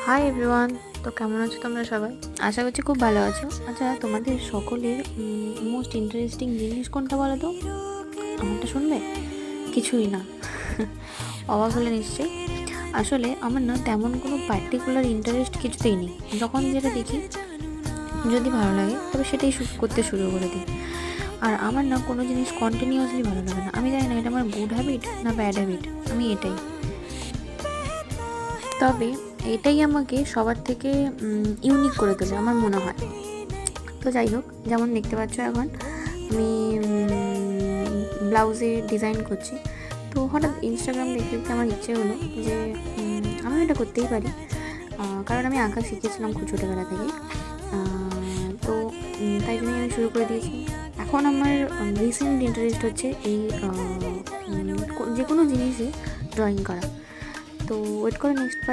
Hi everyone. তো কেমন আছো তোমরা সবাই? আশা করছি খুব ভালো আছো। আচ্ছা, তোমাদের সকলের মোস্ট ইন্টারেস্টিং জিনিস কোনটা বলো তো? আমারটা শুনবে? কিছুই না। অবাক হলে নিশ্চয়ই। আসলে আমার না তেমন কোনো পার্টিকুলার ইন্টারেস্ট কিছুতেই নেই। যখন যেটা দেখি যদি ভালো লাগে তবে সেটাই করতে শুরু করে দিই। আর আমার না কোনো জিনিস কন্টিনিউয়াসলি ভালো লাগে না। আমি জানি না এটা আমার গুড হ্যাবিট না ব্যাড হ্যাবিট, আমি এটাই। তবে এটাই আমাকে সবার থেকে ইউনিক করে তোলে আমার মনে হয়। তো যাই হোক, যেমন দেখতে পাচ্ছ এখন আমি ব্লাউজে ডিজাইন করছি। তো হঠাৎ ইনস্টাগ্রাম দেখতে দেখতে আমার ইচ্ছে হলো যে আমি এটা করতেই পারি। কারণ আমি আঁকা শিখেছিলাম খুব ছোটোবেলা থেকে। তো তাই জন্যই আমি শুরু করে দিয়েছি। এখন আমার রিসেন্ট ইন্টারেস্ট হচ্ছে এই যে কোনো জিনিসে ড্রয়িং করা। তো ওয়েট করে নেক্সট পার্ট।